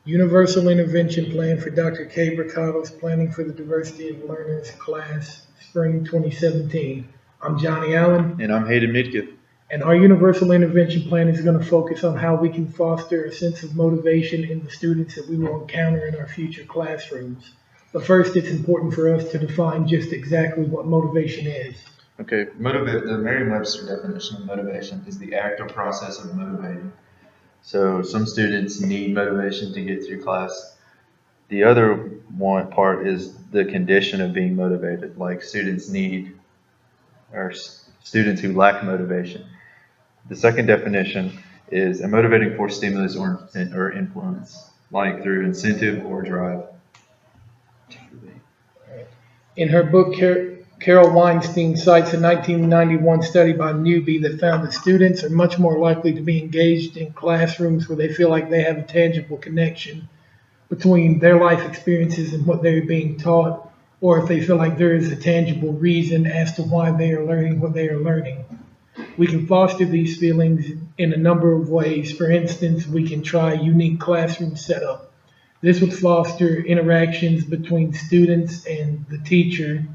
Universal Intervention Plan for Dr. K. Bricados, Planning for the Diversity of Learners, Class, Spring 2017. I'm Johnny Allen, And I'm Hayden Midkiff. and our Universal Intervention Plan is going to focus on how we can foster a sense of motivation in the students that we will encounter in our future classrooms. But first, it's important for us to define just exactly what motivation is. Okay. The Merriam-Webster definition of motivation is the act or process of motivating. So some students need motivation to get through class. The other one part is the condition of being motivated, like students students who lack motivation. The second definition is a motivating force, stimulus, or influence, like through incentive or drive. In her book, Carol Weinstein cites a 1991 study by Newby that found that students are much more likely to be engaged in classrooms where they feel like they have a tangible connection between their life experiences and what they're being taught, or if they feel like there is a tangible reason as to why they are learning what they are learning. We can foster these feelings in a number of ways. For instance, we can try a unique classroom setup. This would foster interactions between students and the teacher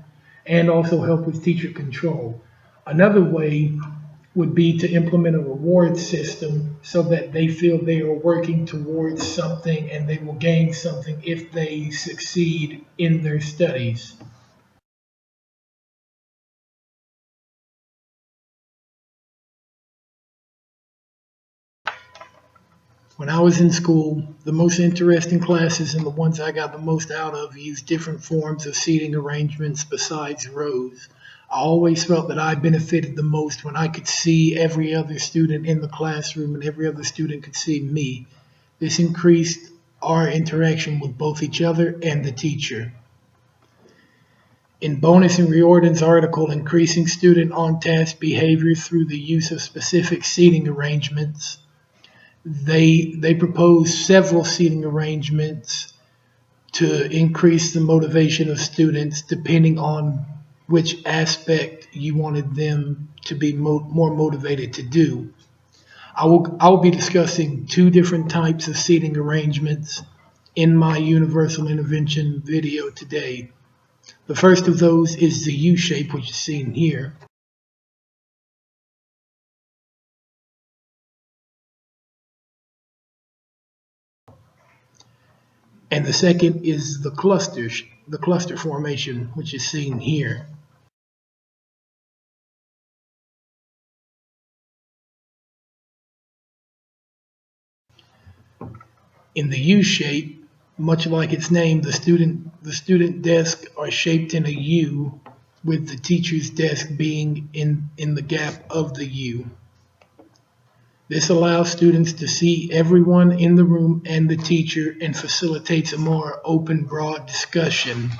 and also help with teacher control. Another way would be to implement a reward system so that they feel they are working towards something and they will gain something if they succeed in their studies. When I was in school, the most interesting classes and the ones I got the most out of used different forms of seating arrangements besides rows. I always felt that I benefited the most when I could see every other student in the classroom and every other student could see me. This increased our interaction with both each other and the teacher. In Bonus and Riordan's article, Increasing Student On-Task Behavior Through the Use of Specific Seating Arrangements, they propose several seating arrangements to increase the motivation of students depending on which aspect you wanted them to be more motivated to do. I will be discussing two different types of seating arrangements in my universal intervention video today. The first of those is the U shape, which is seen here. And the second is the cluster formation, which is seen here. In the U shape, much like its name, the student desks are shaped in a U, with the teacher's desk being in the gap of the U. This allows students to see everyone in the room and the teacher and facilitates a more open, broad discussion.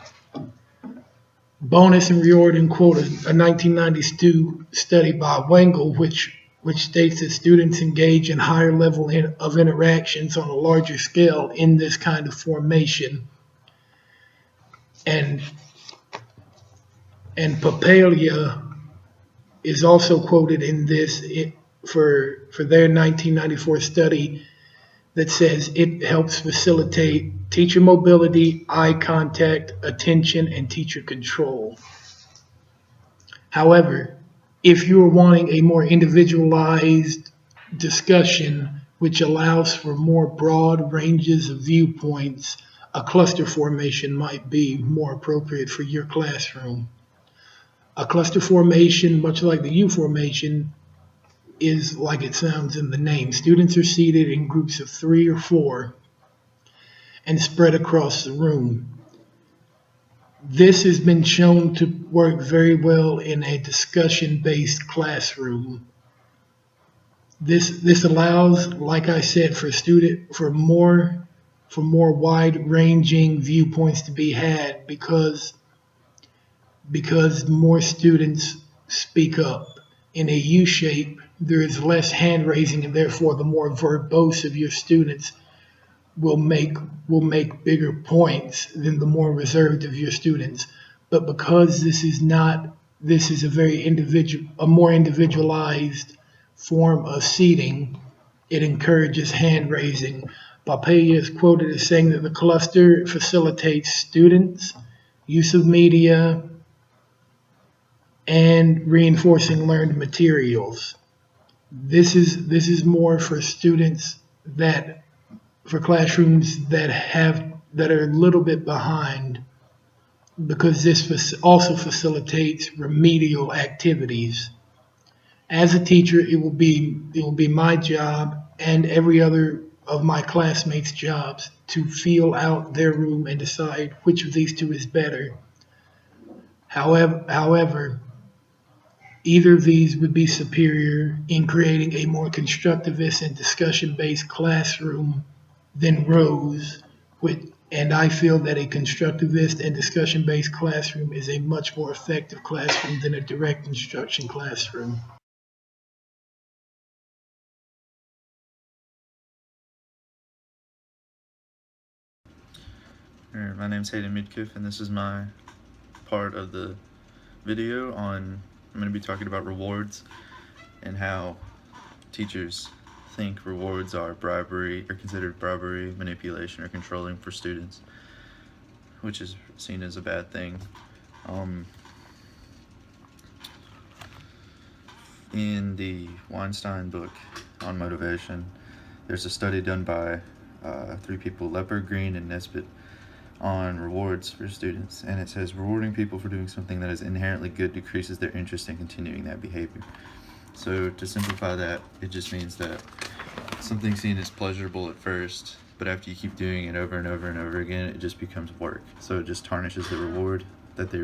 Bonus and Riordan quoted a 1992 study by Wengel, which states that students engage in higher level of interactions on a larger scale in this kind of formation. And Papalia is also quoted in this for their 1994 study that says it helps facilitate teacher mobility, eye contact, attention, and teacher control. However, if you are wanting a more individualized discussion which allows for more broad ranges of viewpoints, a cluster formation might be more appropriate for your classroom. A cluster formation, much like the U formation, is like it sounds in the name. Students are seated in groups of 3 or 4 and spread across the room. This has been shown to work very well in a discussion-based classroom. This allows, like I said, for more wide-ranging viewpoints to be had because more students speak up. In a U shape, there is less hand raising, and therefore the more verbose of your students will make bigger points than the more reserved of your students. But because this is a more individualized form of seating, it encourages hand raising. Papalia is quoted as saying that the cluster facilitates students, use of media, and reinforcing learned materials. This is more for students that for classrooms that are a little bit behind, because this also facilitates remedial activities. As a teacher, it will be my job and every other of my classmates' jobs to feel out their room and decide which of these two is better. However, either of these would be superior in creating a more constructivist and discussion-based classroom than Rose, and I feel that a constructivist and discussion-based classroom is a much more effective classroom than a direct instruction classroom. Alright, my name's Hayden Midkiff, and this is my part of the video on, I'm going to be talking about rewards and how teachers think rewards are bribery, or considered bribery, manipulation, or controlling for students, which is seen as a bad thing. In the Weinstein book on motivation, there's a study done by 3 people, Lepper, Green, and Nesbitt, on rewards for students, and it says rewarding people for doing something that is inherently good decreases their interest in continuing that behavior. So to simplify that, it just means that something seen as pleasurable at first, but after you keep doing it over and over and over again, it just becomes work. So it just tarnishes the reward that they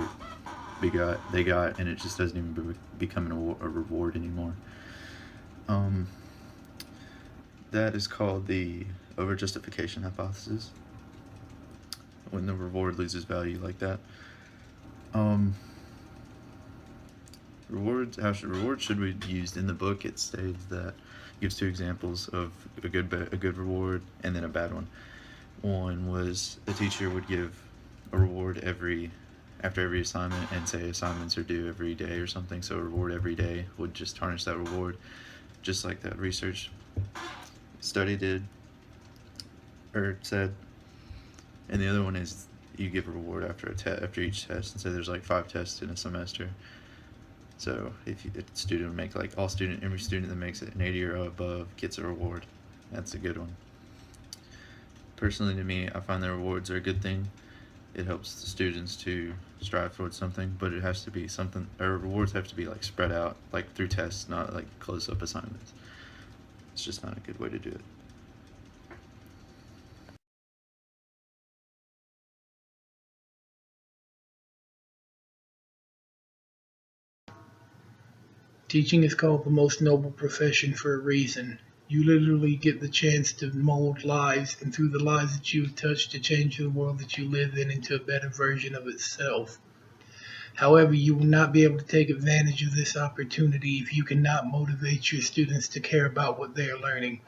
got, and it just doesn't even become a reward anymore. That is called the over-justification hypothesis, when the reward loses value like that. Rewards should be used in the book. It states that, gives 2 examples of a good reward and then a bad one. One was a teacher would give a reward after every assignment, and say assignments are due every day or something, so a reward every day would just tarnish that reward, just like that research study did, or said. And the other one is you give a reward after after each test, and say there's like 5 tests in a semester. So if a student would make every student that makes it an 80 or above gets a reward. That's a good one. Personally, to me, I find that rewards are a good thing. It helps the students to strive towards something, but it has to be something, or rewards have to be like spread out, like through tests, not like close-up assignments. It's just not a good way to do it. Teaching is called the most noble profession for a reason. You literally get the chance to mold lives, and through the lives that you've touched, to change the world that you live in into a better version of itself. However, you will not be able to take advantage of this opportunity if you cannot motivate your students to care about what they are learning.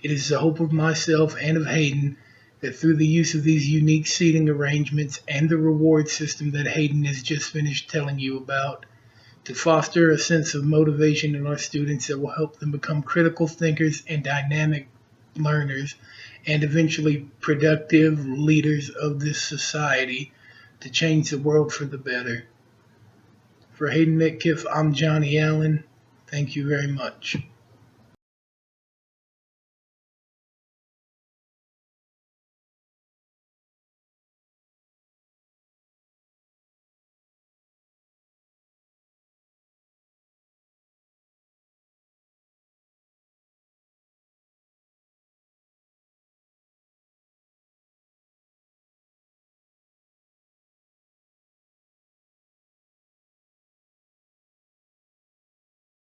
It is the hope of myself and of Hayden that through the use of these unique seating arrangements and the reward system that Hayden has just finished telling you about, to foster a sense of motivation in our students that will help them become critical thinkers and dynamic learners, and eventually productive leaders of this society, to change the world for the better. For Hayden Metcalf, I'm Johnny Allen. Thank you very much.